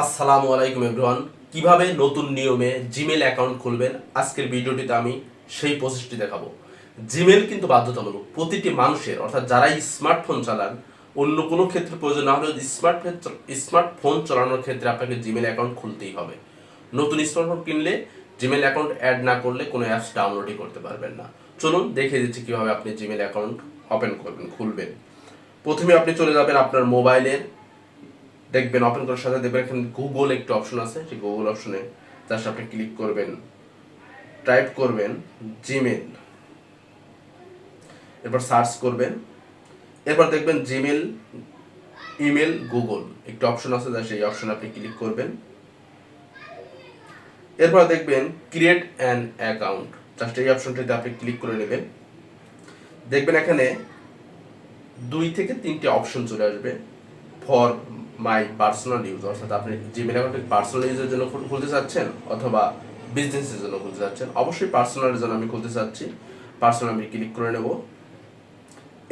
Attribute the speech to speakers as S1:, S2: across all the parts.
S1: আসসালামু আলাইকুম এভরিওয়ান। কিভাবে নতুন নিয়মে জিমেল অ্যাকাউন্ট খুলবেন আজকের ভিডিওটিতে আমি সেই প্রসেসটি দেখাবো। জিমেল কিন্তু বাধ্যতামূলক প্রতিটি মানুষের, অর্থাৎ যারাই স্মার্টফোন চালান, অন্য কোনো ক্ষেত্রে প্রয়োজন না হলেও স্মার্টফোন চালানোর ক্ষেত্রে আপনাকে জিমেল অ্যাকাউন্ট খুলতেই হবে। নতুন স্মার্টফোন কিনলে জিমেল অ্যাকাউন্ট অ্যাড না করলে কোনো অ্যাপস ডাউনলোডই করতে পারবেন না। চলুন দেখিয়ে দিচ্ছি কিভাবে আপনি জিমেল অ্যাকাউন্ট ওপেন করবেন, খুলবেন। প্রথমে আপনি চলে যাবেন আপনার মোবাইলের, দেখবেন ওপেন করার সাথে দেখবেন এখানে গুগল একটি অপশন আছে, সেই গুগল অপশনে জাস্ট আপনি ক্লিক করবেন, টাইপ করবেন জিমেল, এরপর সার্চ করবেন, এরপর দেখবেন জিমেল ইমেল গুগল একটি অপশন আছে, জাস্ট এই অপশনে আপনি ক্লিক করবেন। এরপর দেখবেন ক্রিয়েট অ্যান অ্যাকাউন্ট, জাস্ট এই অপশনটিতে আপনি ক্লিক করে নেবেন। দেখবেন এখানে 2 থেকে 3টি অপশন চলে আসবে। ফর মাই পার্সোনাল ইউজ, অর্থাৎ আপনি জিমেল অ্যাকাউন্টে পার্সোনাল ইউজের জন্য খুলতে চাচ্ছেন অথবা বিজনেসের জন্য খুলতে চাচ্ছেন। অবশ্যই পার্সোনালের জন্য আমি খুলতে চাচ্ছি, পার্সোনাল আমি ক্লিক করে নেব।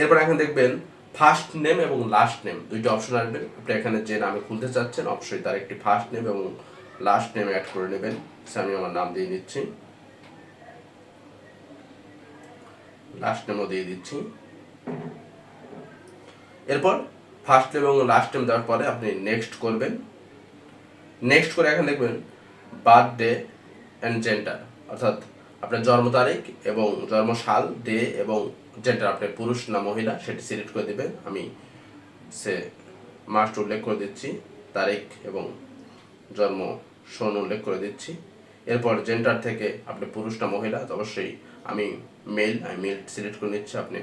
S1: এরপর এখানে দেখবেন ফার্স্ট নেম এবং লাস্ট নেম 2টি অপশন আসবে। আপনি এখানে যে নামে খুলতে চাচ্ছেন অবশ্যই তার একটি ফার্স্ট নেম এবং লাস্ট নেম অ্যাড করে নেবেন। আমি আমার নাম দিয়ে নিচ্ছি, লাস্ট নেমও দিয়ে দিচ্ছি। এরপর ফার্স্ট নেম এবং লাস্ট নেম দেওয়ার পরে আপনি নেক্সট করবেন। নেক্সট করে এখানে দেখবেন বার্থডে অ্যান্ড জেন্ডার, অর্থাৎ আপনার জন্ম তারিখ এবং জন্মসাল, ডে এবং জেন্ডার, আপনি পুরুষ না মহিলা সেটি সিলেক্ট করে দেবেন। আমি সে মাস্ট উল্লেখ করে দিচ্ছি, তারিখ এবং জন্ম সন উল্লেখ করে দিচ্ছি। এরপর জেন্ডার থেকে আপনি পুরুষ না মহিলা, অবশ্যই আমি মেল সিলেক্ট করে নিচ্ছি, আপনি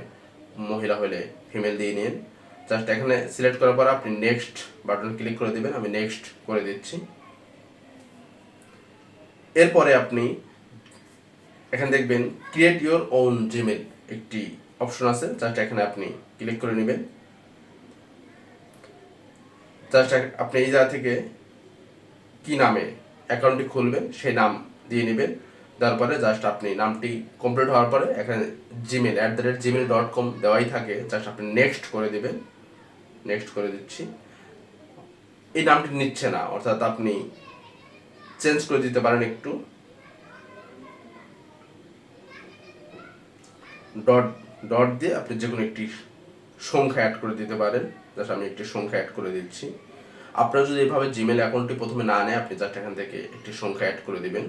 S1: মহিলা হলে ফিমেল দিয়ে নিন। জাস্ট এখানে সিলেক্ট করার পর আপনি নেক্সট বাটন ক্লিক করে দেবেন, আমি নেক্সট করে দিচ্ছি। এরপরে আপনি এখানে দেখবেন ক্রিয়েট ইউর ওন জিমেল একটি অপশন আছে, জাস্ট এখানে আপনি ক্লিক করে নেবেন। জাস্ট আপনি এই জায়গা থেকে কি নামে অ্যাকাউন্টটি খুলবেন সেই নাম দিয়ে নেবেন। তারপরে জাস্ট আপনি নামটি কমপ্লিট হওয়ার পরে এখানে gmail@gmail.com দেওয়াই থাকে, জাস্ট আপনি নেক্সট করে দেবেন। নেক্সট করে দিচ্ছি। এই নামটি নিচ্ছে না, অর্থাৎ আপনি চেঞ্জ করে দিতে পারেন একটু, ডট ডট দিয়ে আপনি যে কোনো একটি সংখ্যা অ্যাড করে দিতে পারেন। জাস্ট আমি একটি সংখ্যা অ্যাড করে দিচ্ছি। আপনারা যদি এভাবে জিমেল অ্যাকাউন্টটি প্রথমে না নেয়, আপনি জাস্ট এখান থেকে একটি সংখ্যা অ্যাড করে দিবেন।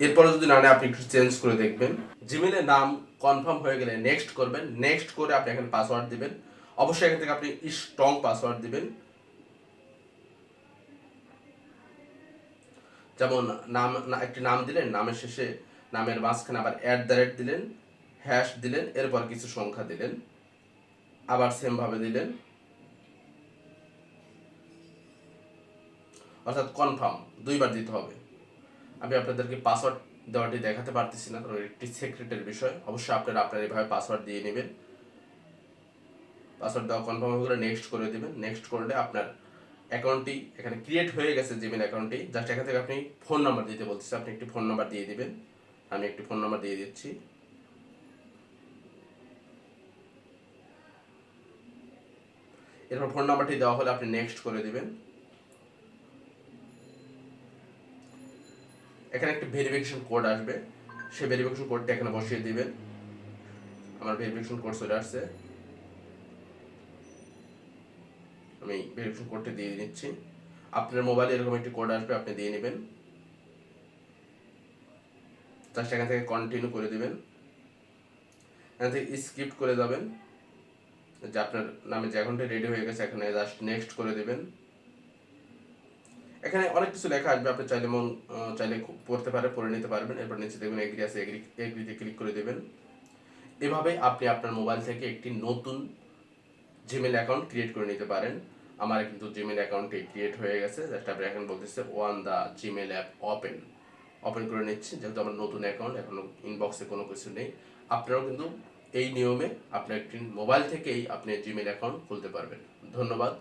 S1: এরপরে যদি না নেয় আপনি একটু চেঞ্জ করে দেখবেন। জিমেলের নাম কনফার্ম হয়ে গেলে নেক্সট করবেন। নেক্সট করে আপনি এখানে পাসওয়ার্ড দিবেন। অবশ্যই এখান থেকে আপনি স্ট্রং পাসওয়ার্ড দিবেন, যেমন একটি নাম দিলেন, নামের শেষে নামের মাঝখানে আবার @ দিলেন, হ্যাশ দিলেন, এরপর কিছু সংখ্যা দিলেন, আবার সেম ভাবে দিলেন, অর্থাৎ কনফার্ম 2বার দিতে হবে। আমি আপনাদেরকে পাসওয়ার্ড দেওয়াটি দেখাতে পারতেছি না, কারণ একটি সিক্রেটের বিষয়। অবশ্যই আপনারা এইভাবে পাসওয়ার্ড দিয়ে নেবেন। পাসওয়ার্ড দেওয়া কনফার্ম হয়ে গেলে নেক্সট করে দেবেন। নেক্সট করলে আপনার অ্যাকাউন্টটি এখানে ক্রিয়েট হয়ে গেছে, জিমেল অ্যাকাউন্টটি। জাস্ট এখান থেকে আপনি ফোন নাম্বার দিতে বলতেছে, আপনি একটি ফোন নাম্বার দিয়ে দিবেন। আমি একটি ফোন নাম্বার দিয়ে দিচ্ছি। এরপর ফোন নাম্বারটি দেওয়া হলে আপনি নেক্সট করে দিবেন। এখানে একটি ভেরিফিকেশন কোড আসবে, সেই ভেরিফিকেশন কোডটি এখানে বসিয়ে দিবেন। আমার ভেরিফিকেশন কোড চলে আসছে, আমি ভেরিফিকেশন কোডটি দিয়ে নিচ্ছি। আপনার মোবাইলে এরকম একটি কোড আসবে, আপনি দিয়ে নেবেন। জাস্ট এখান থেকে কন্টিনিউ করে দিবেন। এখান থেকে স্কিপ করে যাবেন, যে আপনার নামে যে অ্যাকাউন্টটি রেডি হয়ে গেছে এখানে জাস্ট নেক্সট করে দেবেন। এখানে অনেক কিছু লেখা আসবে, আপনি চাইলে পড়ে নিতে পারবেন। এরপর নিচে দেখবেন এগ্রি আছে, এগ্রিতে ক্লিক করে দেবেন। এভাবে আপনি আপনার মোবাইল থেকে একটি নতুন জিমেল অ্যাকাউন্ট ক্রিয়েট করে নিতে পারেন। আমার কিন্তু জিমেল অ্যাকাউন্টটি ক্রিয়েট হয়ে গেছে। জাস্ট আপনি এখন বলতেছে one the Gmail app open করে নিচ্ছি, যেহেতু আমার নতুন অ্যাকাউন্ট, এখনো ইনবক্সে কোনো কিছু নেই। আপনারাও কিন্তু এই নিয়মে আপনার একটি মোবাইল থেকেই আপনি জিমেল অ্যাকাউন্ট খুলতে পারবেন। ধন্যবাদ।